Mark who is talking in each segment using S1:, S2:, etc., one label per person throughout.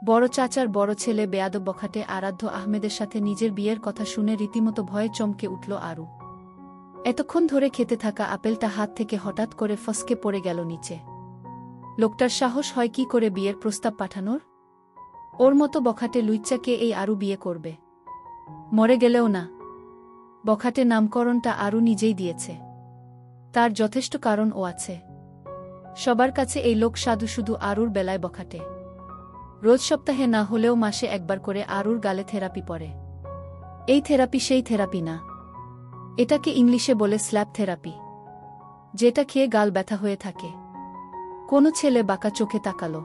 S1: বড় চাচার বড় ছেলে বেয়াদব বখাটে আরাধ্য আহমেদের সাথে নিজের বিয়ের কথা শুনে রীতিমতো ভয়ে চমকে উঠল আরু। এতক্ষণ ধরে খেতে থাকা আপেলটা হাত থেকে হঠাৎ করে ফসকে পড়ে গেল নিচে। লোকটার সাহস হয় কি করে বিয়ের প্রস্তাব পাঠানোর? ওর মতো বখাটে লুইচ্চাকে এই আরু বিয়ে করবে? মরে গেলেও না। বখাটে নামকরণটা আরু নিজেই দিয়েছে। তার যথেষ্ট কারণ ও আছে। সবার কাছে এই লোক সাধু, শুধু আরুর বেলায় বখাটে। রোজ সপ্তাহে না হলেও মাসে একবার করে আরুর গালে থেরাপি পড়ে। এই থেরাপি সেই থেরাপি না। এটাকে ইংলিশে বলে স্ল্যাপ থেরাপি, যেটা খেয়ে গাল ব্যথা হয়ে থাকে। কোনো ছেলে বাঁকা চোখে তাকালো,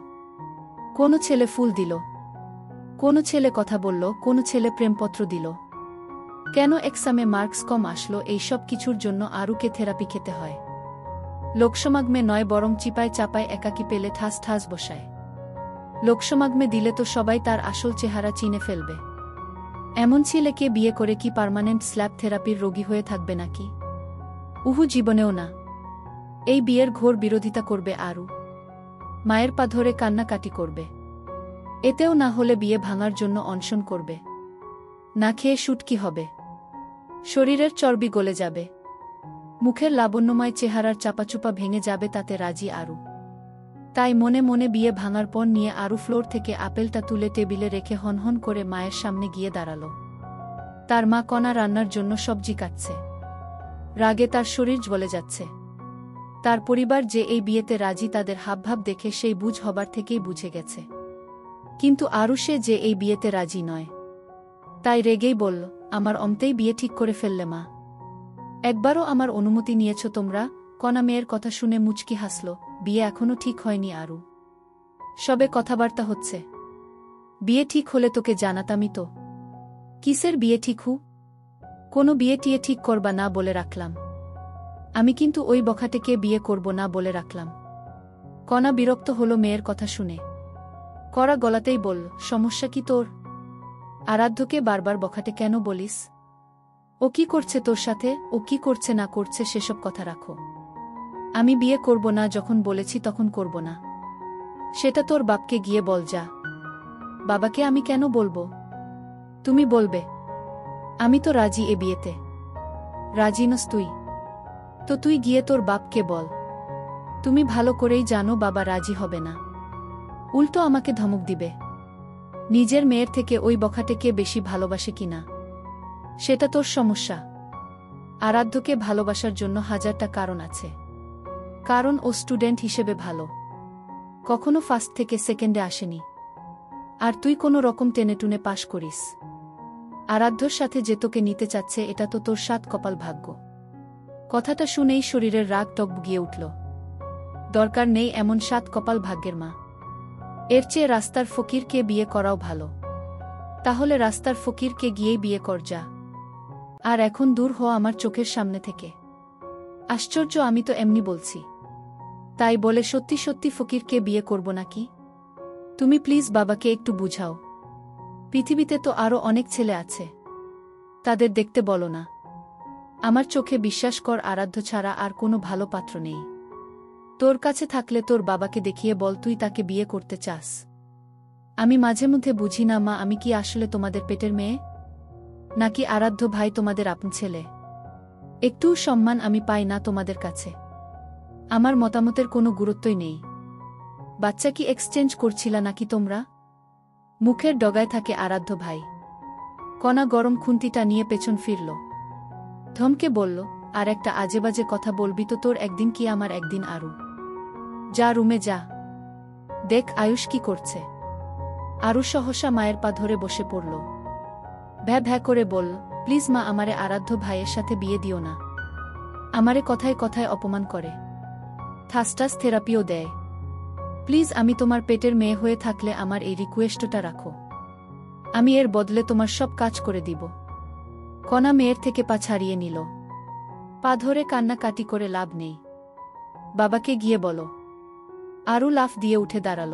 S1: কোনো ছেলে ফুল দিল, কোনো ছেলে কথা বলল, কোনো ছেলে প্রেমপত্র দিল। কেন এক্সামে মার্কস কম আসলো, এই সব কিছুর জন্য আরুকে থেরাপি খেতে হয়। লোকসমাগমে নয়, বরং চিপায় চাপায় একাকী পেলে ঠাস ঠাস বসায়। লোকসমাগমে দিলে তো সবাই তার আসল চেহারা চিনে ফেলবে। এমন ছেলেকে বিয়ে করে কি পার্মানেন্ট স্ল্যাপ থেরাপির রোগী হয়ে থাকবে নাকি? উহু, জীবনেও না। এই বিয়ের ঘোর বিরোধিতা করবে আরু। মায়ের পা ধরে কান্নাকাটি করবে। এতেও না হলে বিয়ে ভাঙার জন্য অনশন করবে। না খেয়ে শুটকি হবে, শরীরের চর্বি গলে যাবে, মুখের লাবণ্যময় চেহারার চাপাচুপা ভেঙে যাবে, তাতে রাজি আরু। তাই মনে মনে বিয়ে ভাঙার পণ নিয়ে আরু ফ্লোর থেকে আপেলটা তুলে টেবিলে রেখে হনহন করে মায়ের সামনে গিয়ে দাঁড়াল। তার মা কণা রান্নার জন্য সবজি কাটছে। রাগে তার শরীর জ্বলে যাচ্ছে। তার পরিবার যে এই বিয়েতে রাজি, তাদের হাবভাব দেখে সেই বুঝ হবার থেকেই বুঝে গেছে। কিন্তু আরু সে যে এই বিয়েতে রাজি নয়। তাই রেগেই বলল, আমার অমতেই বিয়ে ঠিক করে ফেললে মা? একবারও আমার অনুমতি নিয়েছ তোমরা? কণা মেয়ের কথা শুনে মুচকি হাসল। বিয়ে এখনো ঠিক হয়নি আরু, সবে কথাবার্তা হচ্ছে। বিয়ে ঠিক হলে তোকে জানাতামই তো। কিসের বিয়ে ঠিক হু? কোনো বিয়ে টিয়ে ঠিক করবা না বলে রাখলাম। আমি কিন্তু ওই বখাটেকে বিয়ে করব না বলে রাখলাম। কণা বিরক্ত হলো মেয়ের কথা শুনে। কড়া গলাতেই বলল, সমস্যা কি তোর? আরাধ্যকে বারবার বখাটে কেন বলিস? ও কি করছে তোর সাথে? ও কি করছে না করছে সেসব কথা রাখো। আমি বিয়ে করব না যখন বলেছি তখন করব না। সেটা তোর বাপকে গিয়ে বল যা। বাবাকে আমি কেন বলবো? তুমি বলবে। আমি তো রাজি এ বিয়েতে। রাজি নস তুই? তো তুই গিয়ে তোর বাপকে বল। তুমি ভালো করেই জানো বাবা রাজি হবে না। উল্টো আমাকে ধমক দিবে। নিজের মেয়ের থেকে ওই বখাটেকে বেশি ভালোবাসে কিনা সেটা তোর সমস্যা। আরাধ্যকে ভালোবাসার জন্য হাজারটা কারণ আছে। কারণ ও স্টুডেন্ট হিসেবে ভালো, কখনো ফার্স্ট থেকে সেকেন্ডে আসেনি। আর তুই কোনো রকম টেনেটুনে পাশ করিস। আরাধ্যর সাথে যে তোকে নিতে চাচ্ছে, এটা তো তোর সাত কপাল ভাগ্য। কথাটা শুনেই শরীরের রাগ টগবগিয়ে উঠল। দরকার নেই এমন সাত কপাল ভাগ্যের মা। এর চেয়ে রাস্তার ফকিরকে বিয়ে করাও ভালো। তাহলে রাস্তার ফকিরকে গিয়েই বিয়ে কর যা। আর এখন দূর হ আমার চোখের সামনে থেকে। আশ্চর্য, আমি তো এমনি বলছি। তাই বলে সত্যি সত্যি ফকিরকে বিয়ে করব নাকি? তুমি প্লিজ বাবাকে একটু বুঝাও। পৃথিবীতে তো আরও অনেক ছেলে আছে, তাদের দেখতে বলো না। আমার চোখে বিশ্বাস কর, আরাধ্য ছাড়া আর কোনো ভালো পাত্র নেই। তোর কাছে থাকলে তোর বাবাকে দেখিয়ে বল তুই তাকে বিয়ে করতে চাস। আমি মাঝে মধ্যে বুঝি না মা, আমি কি আসলে তোমাদের পেটের মেয়ে, নাকি আরাধ্য ভাই তোমাদের আপন ছেলে? একটুও সম্মান আমি পাই না তোমাদের কাছে। আমার মতামতের কোনো গুরুত্বই নেই। বাচ্চা কি এক্সচেঞ্জ করছিলা নাকি তোমরা? মুখের ডগায় থাকে আরাধ্য ভাই। কণা গরম খুন্তিটা নিয়ে পেছন ফিরল। ধমকে বলল, আর একটা আজেবাজে কথা বলবি তো তোর একদিন কি আমার একদিন আরু। যা রুমে যা। দেখ আয়ুষ কি করছে। আরু সহসা মায়ের পা ধরে বসে পড়ল। ভ্যা ভ্যা করে বলল, প্লিজ মা, আমারে আরাধ্য ভাইয়ের সাথে বিয়ে দিও না। আমারে কথায় কথায় অপমান করে, থাসটাস থেরাপিও দেয়। প্লিজ, আমি তোমার পেটের মেয়ে হয়ে থাকলে আমার এই রিকোয়েস্টটা রাখো। আমি এর বদলে তোমার সব কাজ করে দিব। কণা মেয়ের থেকে পা ছাড়িয়ে নিল। পা ধরে কান্নাকাটি করে লাভ নেই, বাবাকে গিয়ে বলো। আরু লাফ দিয়ে উঠে দাঁড়াল।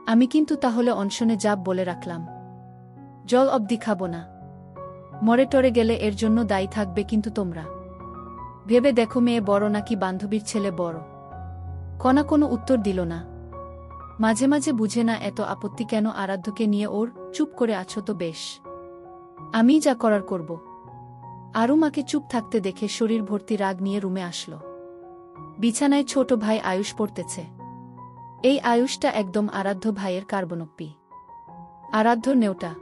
S1: আমি কিন্তু তাহলে অনশনে যাব বলে রাখলাম। জল অবধি খাবো না। মরে টরে গেলে এর জন্য দায়ী থাকবে কিন্তু তোমরা। ভেবে দেখো মেয়ে বড় নাকি বান্ধবীর ছেলে বড়? কণা কোনো উত্তর দিল না। মাঝে মাঝে বুঝে না এত আপত্তি কেন আরাধ্যকে নিয়ে ওর। চুপ করে আছো তো বেশ, আমি যা করার করব। আরু মাকে চুপ থাকতে দেখে শরীর ভর্তি রাগ নিয়ে রুমে আসলো। বিছানায় ছোট ভাই আয়ুষ পড়তেছে। এই আয়ুষটা একদম আরাধ্য ভাইয়ের কার্বনপ্পি, আরাধ্যর নেওটা।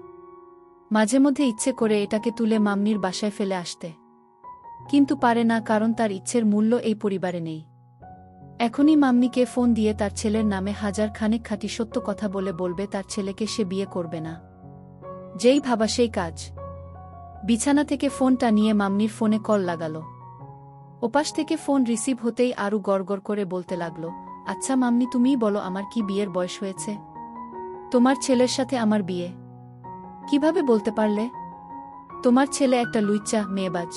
S1: মাঝে মধ্যে ইচ্ছে করে এটাকে তুলে মামনির বাসায় ফেলে আসতে, কিন্তু পারে না, কারণ তার ইচ্ছের মূল্য এই পরিবারে নেই। এখনই মামনিকে ফোন দিয়ে তার ছেলের নামে হাজার খানেক খাঁটি সত্য কথা বলবে তার ছেলেকে সে বিয়ে করবে না। যেই ভাবা সেই কাজ। বিছানা থেকে ফোনটা নিয়ে মামনির ফোনে কল লাগালো। ওপাশ থেকে ফোন রিসিভ হতেই আরু গড়গড় করে বলতে লাগল, আচ্ছা মামনি, তুমিই বলো আমার কি বিয়ের বয়স হয়েছে? তোমার ছেলের সাথে আমার বিয়ে কিভাবে বলতে পারলে? তোমার ছেলে একটা লুইচ্চা মেয়েবাজ।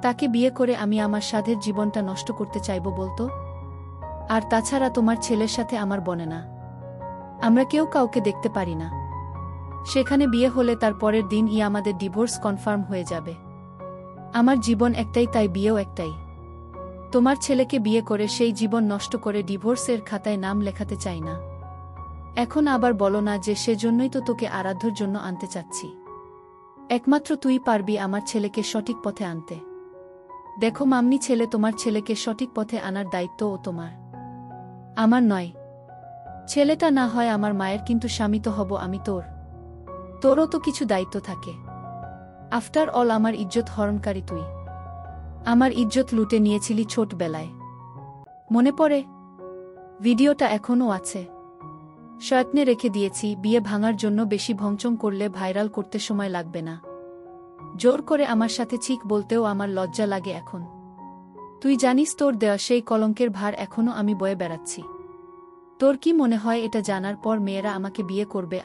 S1: তাকে বিয়ে করে আমি আমার সাধের জীবনটা নষ্ট করতে চাইব বলতো? আর তাছাড়া তোমার ছেলের সাথে আমার বনে না, আমরা কেউ কাউকে দেখতে পারি না। সেখানে বিয়ে হলে তার পরের দিনই আমাদের ডিভোর্স কনফার্ম হয়ে যাবে। আমার জীবন একটাই, তাই বিয়েও একটাই। তোমার ছেলেকে বিয়ে করে সেই জীবন নষ্ট করে ডিভোর্সের খাতায় নাম লেখাতে চাই না। এখন আবার বলো না যে সেজন্যই তো তোকে আরাধ্যর জন্য আনতে চাচ্ছি। একমাত্র তুই পারবি আমার ছেলেকে সঠিক পথে আনতে। দেখো মামনি, ছেলে তোমার ছেলেকে সঠিক পথে আনার দায়িত্বও তোমার, আমার নয়। ছেলেটা না হয় আমার মায়ের, কিন্তু স্বামী তো হব আমি তোর। তোরও তো কিছু দায়িত্ব থাকে। আফটার অল আমার ইজ্জত হরণকারী তুই। আমার ইজ্জত লুটে নিয়েছিলি ছোটবেলায়, মনে পড়ে? ভিডিওটা এখনও আছে, সয়ত্নে রেখে দিয়েছি। বিয়ে ভাঙার জন্য বেশি ভংচং করলে ভাইরাল করতে সময় লাগবে না। জোর করে আমার সাথে চিক বলতেও আমার লজ্জা লাগে এখন। তুই জানিস তোর দেওয়া সেই কলঙ্কের ভার এখনও আমি বয়ে বেড়াচ্ছি। তোর কি মনে হয় এটা জানার পর মেয়েরা আমাকে বিয়ে করবে?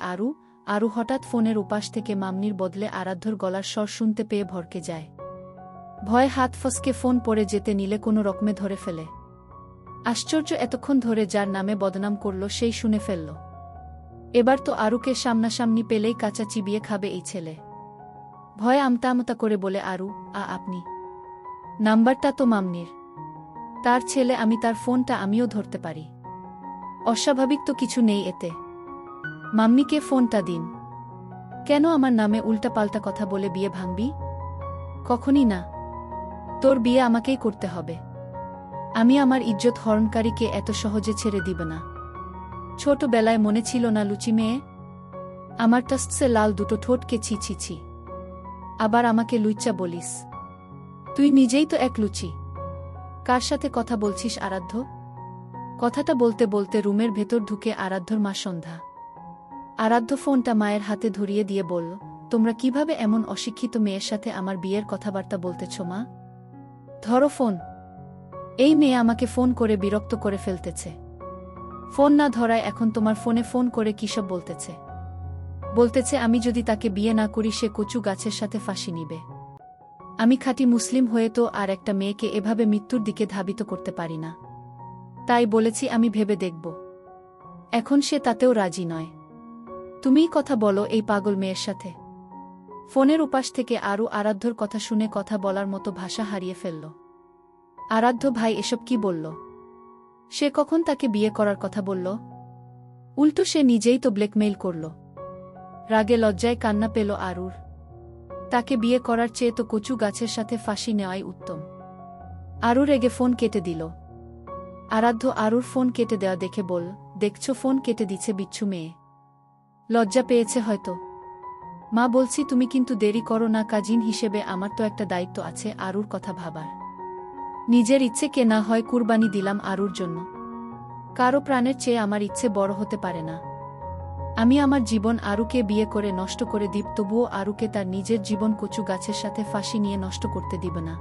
S1: আরু হঠাৎ ফোনের উপাস থেকে মামনির বদলে আরাধ্যর গলার স্বর শুনতে পেয়ে ভরকে যায়। ভয়ে হাত ফসকে ফোন পড়ে যেতে নিলে কোনো রকমে ধরে ফেলে। আশ্চর্য, এতক্ষণ ধরে যার নামে বদনাম করল সেই শুনে ফেলল। এবার তো আরুকে সামনাসামনি পেলেই কাঁচা চিবিয়ে খাবে এই ছেলে। ভয়ে আমতা করে বলে, আরু আপনি? নাম্বারটা তো মামনির, তার ছেলে আমি, তার ফোনটা আমিও ধরতে পারি। অস্বাভাবিক তো কিছু নেই এতে। মাম্মিকে ফোনটা দিন। কেন আমার নামে উল্টাপাল্টা কথা বলে বিয়ে ভাঙবি? কখনই না। তোর বিয়ে আমাকেই করতে হবে। আমি আমার ইজ্জত হরণকারীকে এত সহজে ছেড়ে দিব না। ছোটবেলায় মনে ছিল না লুচি মেয়ে? আমার টাস্টসে লাল দুটো ঠোঁটকে ছি ছি ছি। আবার আমাকে লুইচ্চা বলিস? তুই নিজেই তো এক লুচি। কার সাথে কথা বলছিস আরাধ্য? কথাটা বলতে বলতে রুমের ভেতর ঢুকে আরাধ্যর মা সন্ধ্যা। আরাধ্য ফোনটা মায়ের হাতে ধরিয়ে দিয়ে বলল, তোমরা কিভাবে এমন অশিক্ষিত মেয়ের সাথে আমার বিয়ের কথাবার্তা বলতেছ মা? ধরো ফোন। এই মেয়ে আমাকে ফোন করে বিরক্ত করে ফেলতেছে। ফোন না ধরায় এখন তোমার ফোনে ফোন করে কিসব বলতেছে? বলতেছে আমি যদি তাকে বিয়ে না করি সে কচু গাছের সাথে ফাঁসি নিবে। আমি খাঁটি মুসলিম হয়ে তো আর একটা মেয়েকে এভাবে মৃত্যুর দিকে ধাবিত করতে পারি না। তাই বলেছি আমি ভেবে দেখব। এখন সে তাতেও রাজি নয়। তুমিই কথা বলো এই পাগল মেয়ের সাথে। ফোনের উপাস থেকে আরু আরাধ্যর কথা শুনে কথা বলার মতো ভাষা হারিয়ে ফেলল। আরাধ্য ভাই এসব কি বলল? সে কখন তাকে বিয়ে করার কথা বলল? উল্টো সে নিজেই তো ব্ল্যাকমেইল করল। রাগে লজ্জায় কান্না পেল আরুর। তাকে বিয়ে করার চেয়ে তো কচু গাছের সাথে ফাঁসি নেওয়াই উত্তম। আরু রেগে ফোন কেটে দিল। আরাধ্য আরুর ফোন কেটে দেওয়া দেখে বল, দেখছো ফোন কেটে দিচ্ছে বিচ্ছু মেয়ে। লজ্জা পেয়েছে হয়তো। মা বলছি তুমি কিন্তু দেরি করো না, কাজিন হিসেবে আমার তো একটা দায়িত্ব আছে আরুর কথা ভাবার। নিজের ইচ্ছেকে না হয় কুরবানি দিলাম আরুর জন্য। কারো প্রাণের চেয়ে আমার ইচ্ছে বড় হতে পারে না। আমি আমার জীবন আরুকে বিয়ে করে নষ্ট করে দিব, তবুও আরুকে তার নিজের জীবন কচু গাছের সাথে ফাঁসি নিয়ে নষ্ট করতে দিব না।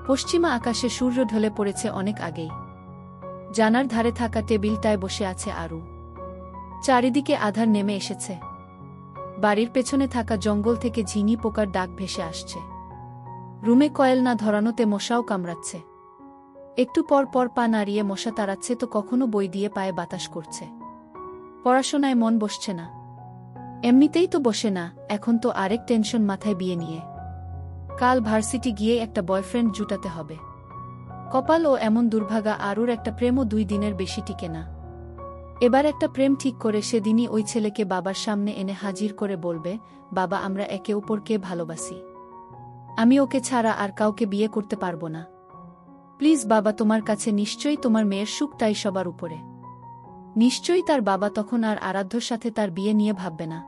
S1: পশ্চিমা আকাশে সূর্য ঢলে পড়েছে অনেক আগেই। জানার ধারে থাকা টেবিলটায় বসে আছে আরু। চারিদিকে আধার নেমে এসেছে। বাড়ির পেছনে থাকা জঙ্গল থেকে ঝিঙি পোকার ডাক ভেসে আসছে। রুমে কয়েল না ধরানোতে মশাও কামড়াচ্ছে। একটু পর পর পা নাড়িয়ে মশা তাড়াচ্ছে তো কখনো বই দিয়ে পায়ে বাতাস করছে। পড়াশোনায় মন বসছে না। এমনিতেই তো বসে না, এখন তো আরেক টেনশন মাথায় বিয়ে নিয়ে। কাল ভার্সিটি গিয়ে একটা বয়ফ্রেন্ড জুটাতে হবে। কপাল ও এমন দুর্ভাগা, আরুর একটা প্রেমও 2 দিনের বেশি টিকে না। এবার একটা প্রেম ঠিক করে সেদিনই ওই ছেলেকে বাবার সামনে এনে হাজির করে বলবে, বাবা আমরা একে অপরকে ভালোবাসি। আমি ওকে ছাড়া আর কাউকে বিয়ে করতে পারবো না। প্লিজ বাবা, তোমার কাছে নিশ্চয়ই তোমার মেয়ের সুখটাই সবার উপরে। নিশ্চয়ই তার বাবা তখন আর আরাধ্যর সাথে তার বিয়ে নিয়ে ভাববে না।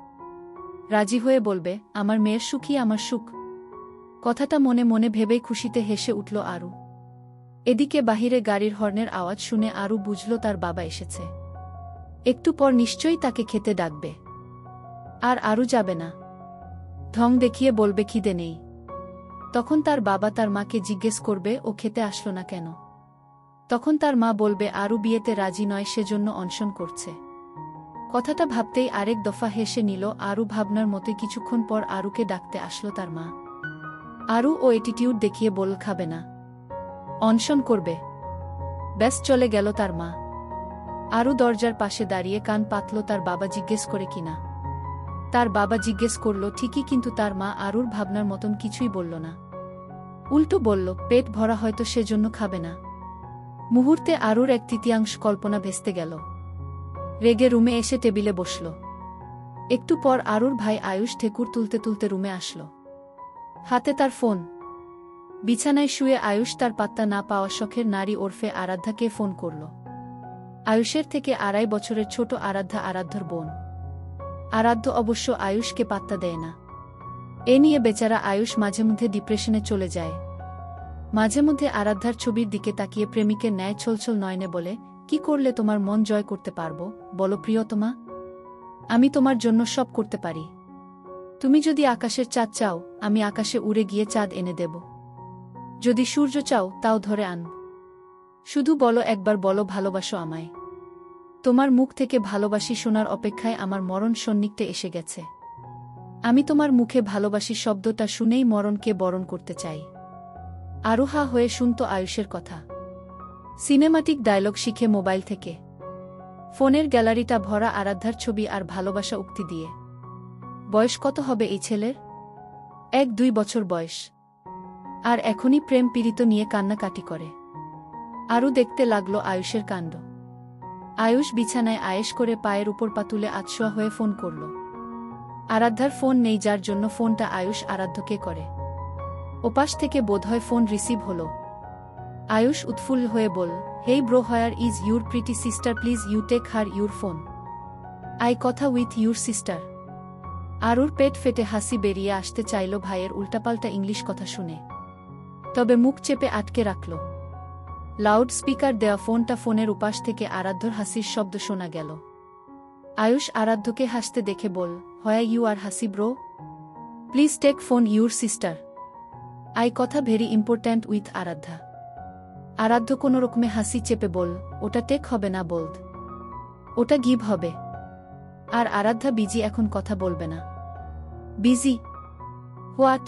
S1: রাজি হয়ে বলবে, আমার মেয়ের সুখই আমার সুখ। কথাটা মনে মনে ভেবেই খুশিতে হেসে উঠল আরু। এদিকে বাহিরে গাড়ির হর্নের আওয়াজ শুনে আরু বুঝল তার বাবা এসেছে। একটু পর নিশ্চয়ই তাকে খেতে ডাকবে। আর আরু যাবে না। ঢং দেখিয়ে বলবে খিদে নেই। তখন তার বাবা তার মাকে জিজ্ঞেস করবে ও খেতে আসলো না কেন। তখন তার মা বলবে আরু বিয়েতে রাজি নয়, সেজন্য অনশন করছে। কথাটা ভাবতেই আরেক দফা হেসে নিল আরু। ভাবনার মতোই কিছুক্ষণ পর আরুকে ডাকতে আসলো তার মা। আরু ও অ্যাটিটিউড দেখিয়ে বলল খাবে না, অনশন করবে। ব্যাস চলে গেল তার মা। আরু দরজার পাশে দাঁড়িয়ে কান পাতল তার বাবা জিজ্ঞেস করে কিনা। তার বাবা জিজ্ঞেস করল ঠিকই, কিন্তু তার মা আরুর ভাবনার মতন কিছুই বলল না। উল্টো বলল পেট ভরা হয়তো সেজন্য খাবে না। মুহূর্তে আরুর এক তৃতীয়াংশ কল্পনা ভেস্তে গেল। রেগে রুমে এসে টেবিলে বসল। একটু পর আরুর ভাই আয়ুষ ঠেকুর তুলতে তুলতে রুমে আসলো। হাতে তার ফোন। বিছানায় শুয়ে আয়ুষ তার পাত্তা না পাওয়া শখের নারী ওরফে আরাধ্যাকে ফোন করল। আয়ুষের থেকে 2.5 বছরের ছোট আরাধ্যা আরাধ্যর বোন। আরাধ্য অবশ্য আয়ুষকে পাত্তা দেয় না। এ নিয়ে বেচারা আয়ুষ মাঝে মধ্যে ডিপ্রেশনে চলে যায়। মাঝে মধ্যে আরাধ্যার ছবির দিকে তাকিয়ে প্রেমিকের ন্যায় ছলছল নয়নে বলে, কি করলে তোমার মন জয় করতে পারবো বলো প্রিয়তমা? আমি তোমার জন্য সব করতে পারি। তুমি যদি আকাশের চাঁদ চাও, আমি আকাশে উড়ে গিয়ে চাঁদ এনে দেব। যদি সূর্য চাও, তাও ধরে আনব। শুধু বলো, একবার বলো ভালোবাসো আমায়। তোমার মুখ থেকে ভালোবাসি শোনার অপেক্ষায় আমার মরণ সন্নিকটে এসে গেছে। আমি তোমার মুখে ভালোবাসি শব্দটা শুনেই মরণকে বরণ করতে চাই। আরোহা হয়ে শুনত আয়ুষের কথা। সিনেমাটিক ডায়লগ শিখে মোবাইল থেকে। ফোনের গ্যালারিটা ভরা আরাধ্যার ছবি আর ভালোবাসা উক্তি দিয়ে। বয়স কত হবে এই ছেলের? 1-2 বছর বয়স। আর এখনই প্রেম পীড়িত নিয়ে কান্নাকাটি করে। আরও দেখতে লাগল আয়ুষের কাণ্ড। আয়ুষ বিছানায় আয়েশ করে পায়ের উপর পা তুলে আতশোয়া হয়ে ফোন করল। আরাধ্যার ফোন নেই, যার জন্য ফোনটা আয়ুষ আরাধ্যকে করে। ওপাশ থেকে বোধহয় ফোন রিসিভ হল। আয়ুষ উৎফুল্ল হয়ে বল, hey bro, where is your pretty sister, please you take her your phone. I কথা উইথ ইউর সিস্টার। আরুর পেট ফেটে হাসি বেরিয়ে আসতে চাইল ভাইয়ের উল্টাপাল্টা ইংলিশ কথা শুনে। তবে মুখ চেপে আটকে রাখল। লাউড স্পিকার দেওয়া ফোনের উপাস থেকে আরাধ্যর হাসির শব্দ শোনা গেল। আয়ুষ আরাধ্যকে হাসতে দেখে বল, হোয়ার you are Hasi bro? Please take phone your sister. I কথা very important with Aradhya. Aradhya কোনোরকমে হাসি চেপে বল, ওটা টেক হবে না বোল্ড, ওটা গিভ হবে। আর আরাধ্যা বিজি, এখন কথা বলবে না। Busy? What?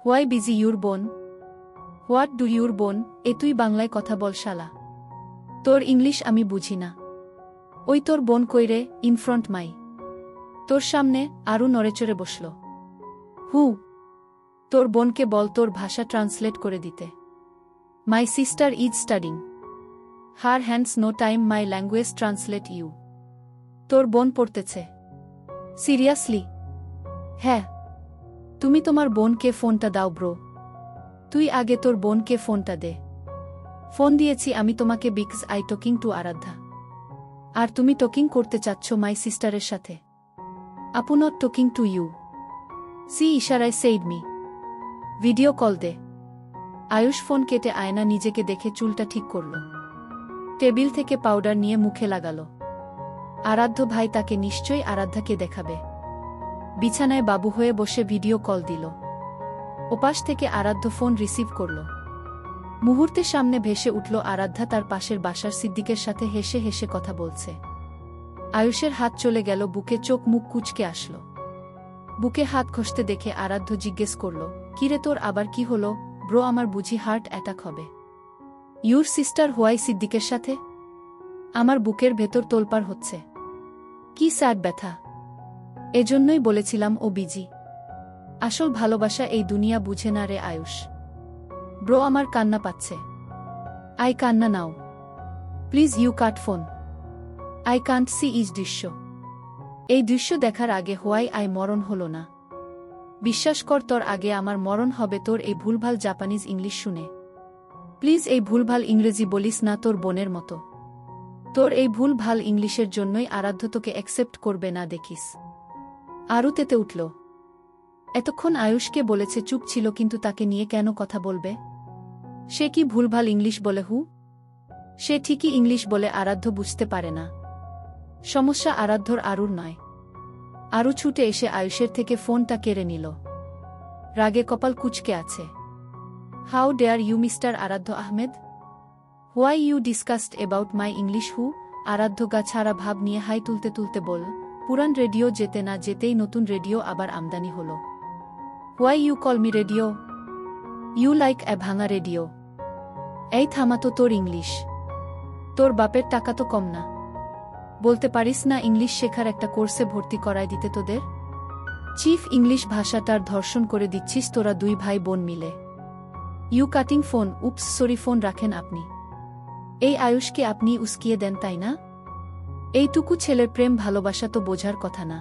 S1: Why busy your বোন? হোয়াট ডু ইউর বোন? এ তুই বাংলায় কথা বল শালা। তোর ইংলিশ আমি বুঝি না। ওই তোর বোন কইরে, ইন ফ্রন্ট মাই। তোর সামনে। আরও নড়েচড়ে বসল। হু? তোর বোনকে বল তোর ভাষা ট্রান্সলেট করে দিতে। My sister is studying. Her hands no time my language translate you. তোর বোন পড়তেছে? সিরিয়াসলি? হ্যাঁ। তুমি তোমার বোনকে ফোনটা দাও ব্রো। তুই আগে তোর বোনকে ফোনটা দে। ফোন দিয়েছি আমি তোমাকে because I talking to Aradhya. আর তুমি টকিং করতে চাচ্ছ মাই সিস্টারের সাথে। আপু not talking to you. She ইশারায় সেইড মি। ভিডিও কল দে। আয়ুষ ফোন কেটে আয়না নিজেকে দেখে চুলটা ঠিক করল। টেবিল থেকে পাউডার নিয়ে মুখে লাগাল। আরাধ্য ভাই তাকে নিশ্চয়ই আরাধ্যাকে দেখাবে। বিছানায় বাবু হয়ে বসে ভিডিও কল দিল। ওপাশ থেকে আরাধ্য ফোন রিসিভ করল। মুহূর্তে সামনে ভেসে উঠল আরাধ্যা তার পাশের বাসার সিদ্দিকের সাথে হেসে হেসে কথা বলছে। আয়ুষের হাত চলে গেল বুকে, চোখ মুখ কুঁচকে আসল। বুকে হাত ঘষতে দেখে আরাধ্য জিজ্ঞেস করল, কিরে তোর আবার কি হলো ব্রো? আমার বুঝি হার্ট অ্যাটাক হবে? ইউর সিস্টার হোয়াই সিদ্দিকের সাথে? আমার বুকের ভেতর তোলপাড় হচ্ছে। কি স্যাড ব্যথা। এজন্যই বলেছিলাম ও বিজি। আসল ভালোবাসা এই দুনিয়া বুঝে না রে আয়ুষ। ব্রো আমার কান্না পাচ্ছে। আই কান্না now. Please you cut phone. I can't see is দৃশ্য। এই দৃশ্য দেখার আগে হোয়াই আই মরণ হল না। বিশ্বাস কর তোর আগে আমার মরণ হবে তোর এই ভুলভাল জাপানিজ ইংলিশ শুনে। প্লিজ এই ভুলভাল ইংরেজি বলিস না তোর বোনের মতো। তোর এই ভুলভাল ইংলিশের জন্যই আরাধ্য তোকে অ্যাকসেপ্ট করবে না দেখিস। আরু তেতে উঠল। এতক্ষণ আয়ুষকে বলেছে চুপ ছিল, কিন্তু তাকে নিয়ে কেন কথা বলবে? সে কি ভুলভাল ইংলিশ বলে? সে ঠিকই ইংলিশ বলে, আরাধ্য বুঝতে পারে না। সমস্যা আরাধ্যর, আরুর নয়। আরু ছুটে এসে আয়ুষের থেকে ফোনটা কেড়ে নিল। রাগে কপাল কুঁচকে আছে। How dare you mister Aradhya Ahmed? Why you discussed about my English? Aradhya গা ছাড়া ভাব নিয়ে হাই তুলতে তুলতে বল, পুরান রেডিও যেতে না যেতেই নতুন রেডিও আবার আমদানি হল। Why you call me radio? You like a ভাঙা রেডিও। এই থামাতো তোর ইংলিশ। তোর বাপের টাকা তো কম না। বলতে পারিস না ইংলিশ শেখার একটা কোর্সে ভর্তি করায় দিতে তোদের? চিফ ইংলিশ ভাষাটার ধর্ষণ করে দিচ্ছিস তোরা দুই ভাই বোন মিলে। You cutting phone. Oops, sorry, phone রাখেন আপনি। এই আয়ুষকে আপনি উস্কিয়ে দেন, তাই না? এইটুকু ছেলের প্রেম ভালোবাসা তো বোঝার কথা না।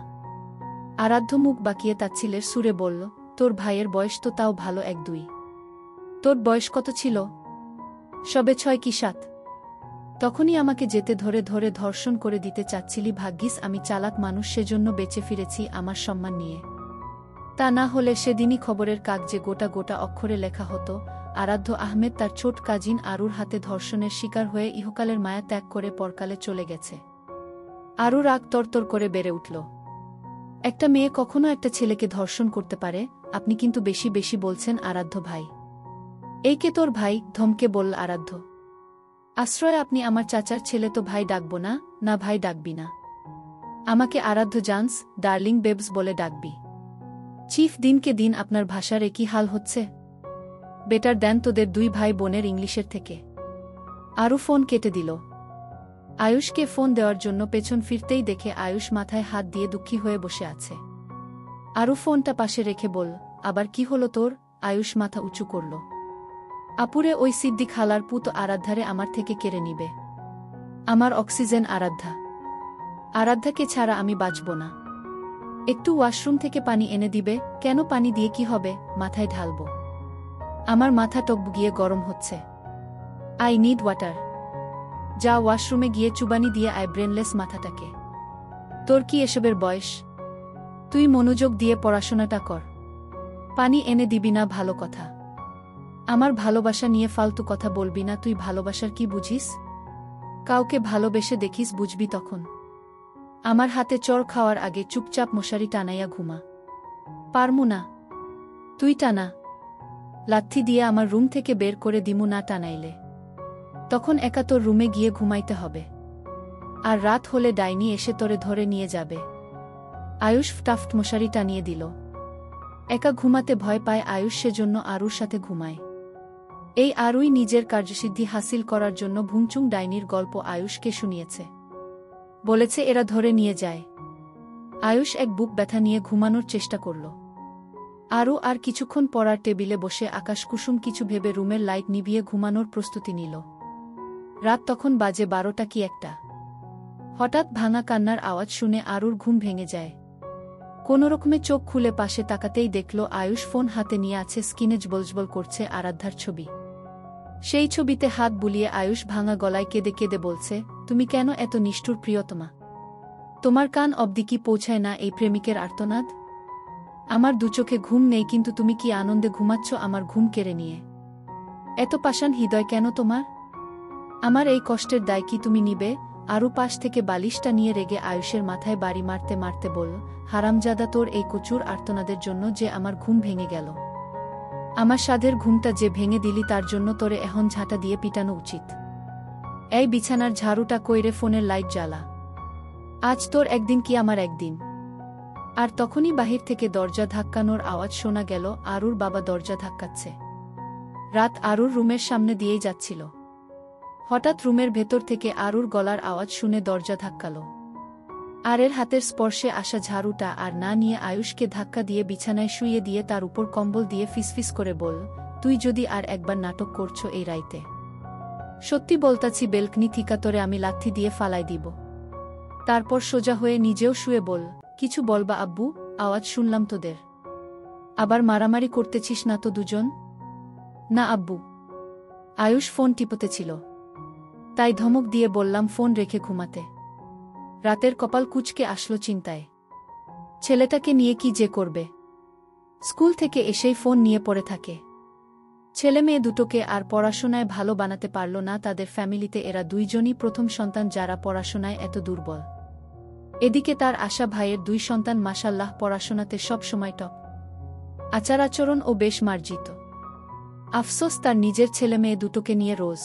S1: আরাধ্য মুখ বাঁকিয়ে তাচ্ছিলের সুরে বলল, তোর ভাইয়ের বয়স তো তাও ভালো 1-2। তোর বয়স কত ছিল? সবে 6 কি 7। তখনই আমাকে যেতে ধরে ধরে ধর্ষণ করে দিতে চাচ্ছিলি। ভাগ্যিস আমি চালাক মানুষ, সেজন্য বেঁচে ফিরেছি আমার সম্মান নিয়ে। তা না হলে সেদিনই খবরের কাগজে গোটা গোটা অক্ষরে লেখা হতো, আরাধ্য আহমেদ তার ছোট কাজিন আরুর হাতে ধর্ষণের শিকার হয়ে ইহকালের মায়া ত্যাগ করে পরকালে চলে গেছে। আরু রাগ তরতর করে বেড়ে উঠল। একটা মেয়ে কখনো একটা ছেলেকে ধর্ষণ করতে পারে? আপনি কিন্তু বেশি বেশি বলছেন আরাধ্য ভাই। এই কে তোর ভাই? ধমকে বলল আরাধ্য। আশ্রয়, আপনি আমার চাচার ছেলে তো ভাই ডাকবো না? না ভাই ডাকবি না। আমাকে আরাধ্য জানস, ডার্লিং বেবস বলে ডাকবি। চিফ, দিনকে দিন আপনার ভাষার একই হাল হচ্ছে। বেটার দেন তোদের দুই ভাই বোনের ইংলিশের থেকে। আরু ফোন কেটে দিল। আয়ুষকে ফোন দেওয়ার জন্য পেছন ফিরতেই দেখে আয়ুষ মাথায় হাত দিয়ে দুঃখী হয়ে বসে আছে। আরু ফোনটা পাশে রেখে বল, আবার কি হলো তোর? আয়ুষ মাথা উঁচু করল। আপুরে, ওই সিদ্দিক হালার পুত আরাধ্যারে আমার থেকে কেড়ে নিবে। আমার অক্সিজেন আরাধ্যা। আরাধ্যাকে ছাড়া আমি বাঁচব না। একটু ওয়াশরুম থেকে পানি এনে দিবে? কেন, পানি দিয়ে কি হবে? মাথায় ঢালব। আমার মাথা টক গিয়ে গরম হচ্ছে। I need water. যা ওয়াশরুমে গিয়ে চুবানি দিয়ে আয় ব্রেনলেস মাথাটাকে। তোর কি এসবের বয়স? তুই মনোযোগ দিয়ে পড়াশোনাটা কর। পানি এনে দিবি না ভালো কথা। আমার ভালোবাসা নিয়ে ফালতু কথা বলবি না। তুই ভালোবাসার কি বুঝিস? কাউকে ভালোবেসে দেখিস, বুঝবি তখন। আমার হাতে চড় খাওয়ার আগে চুপচাপ মশারি টানাইয়া ঘুমা। পারমু না। তুই টানা। লাথি দিয়ে আমার রুম থেকে বের করে দিমু না টানাইলে। তখন একা তোর রুমে গিয়ে ঘুমাইতে হবে। আর রাত হলে ডাইনি এসে তোরে ধরে নিয়ে যাবে। আয়ুষ টাফট মশারি টানিয়ে দিল। একা ঘুমাতে ভয় পায় আয়ুষ, সেজন্য আরুর সাথে ঘুমায়। এই আরুই নিজের কার্যসিদ্ধি হাসিল করার জন্য ভুংচুং ডাইনির গল্প আয়ুষকে শুনিয়েছে। বলেছে এরা ধরে নিয়ে যায়। আয়ুষ এক বুক ব্যথা নিয়ে ঘুমানোর চেষ্টা করল। আরু আর কিছুক্ষণ পড়ার টেবিলে বসে আকাশকুসুম কিছু ভেবে রুমের লাইট নিভিয়ে ঘুমানোর প্রস্তুতি নিল। রাত তখন বাজে 12টা কি 1টা। হঠাৎ ভাঙা কান্নার আওয়াজ শুনে আরুর ঘুম ভেঙে যায়। কোনোরকমে চোখ খুলে পাশে তাকাতেই দেখল আয়ুষ ফোন হাতে নিয়ে আছে, স্ক্রিনে জবলজবল করছে আরাধ্যার ছবি। সেই ছবিতে হাত বুলিয়ে আয়ুষ ভাঙা গলায় কেঁদে কেঁদে বলছে, তুমি কেন এত নিষ্ঠুর প্রিয়তমা? তোমার কান অবধি কি পৌঁছায় না এই প্রেমিকের আর্তনাদ? আমার দুচোখে ঘুম নেই, কিন্তু তুমি কি আনন্দে ঘুমাচ্ছ আমার ঘুম কেড়ে নিয়ে? এত পাষাণ হৃদয় কেন তোমার? আমার এই কষ্টের দায় কি তুমি নিবে? আরু পাশ থেকে বালিশটা নিয়ে রেগে আয়ুষের মাথায় বাড়ি মারতে মারতে বলল, হারামজাদা, তোর এই কচুর আর্তনাদের জন্য যে আমার ঘুম ভেঙে গেল। আমার সাধের ঘুমটা যে ভেঙে দিলি তার জন্য তোরে এখন ঝাঁটা দিয়ে পিটানো উচিত। এই বিছানার ঝাড়ুটা কইরে ফোনের লাইট জ্বালা। আজ তোর একদিন কি আমার একদিন। আর তখনই বাহির থেকে দরজা ধাক্কানোর আওয়াজ শোনা গেল। আরুর বাবা দরজা ধাক্কাচ্ছে। রাত আরুর রুমের সামনে দিয়েই যাচ্ছিল। হঠাৎ রুমের ভেতর থেকে আরুর গলার আওয়াজ শুনে দরজা ধাক্কাল। আরের হাতের স্পর্শে আসা ঝাড়ুটা আর না নিয়ে আয়ুষকে ধাক্কা দিয়ে বিছানায় শুইয়ে দিয়ে তার উপর কম্বল দিয়ে ফিসফিস করে বল, তুই যদি আর একবার নাটক করছো এই রাইতে, সত্যি বলতাছি বেলকনি থিকা তোরে আমি লাথি দিয়ে ফালাই দিব। তারপর সোজা হয়ে নিজেও শুয়ে বল, কিছু বলবা আব্বু? আওয়াজ শুনলাম তোদের। আবার মারামারি করতেছিস না তো দুজন? না আব্বু। আয়ুষ ফোন টিপতেছিল, তাই ধমক দিয়ে বললাম ফোন রেখে ঘুমাতে। রাতের কপাল কুঁচকে আসলো চিন্তায়। ছেলেটাকে নিয়ে কি যে করবে? স্কুল থেকে এসেই ফোন নিয়ে পড়ে থাকে। ছেলে মেয়ে দুটোকে আর পড়াশোনায় ভালো বানাতে পারল না তাদের ফ্যামিলিতে। এরা দুইজনই প্রথম সন্তান যারা পড়াশোনায় এত দুর্বল। এদিকে তার আশা ভাইয়ের 2 সন্তান মাশাল্লাহ পড়াশোনাতে সব সময় টপ, আচার আচরণ ও বেশ মার্জিত। আফসোস তার নিজের ছেলে মেয়ে দুটোকে নিয়ে রোজ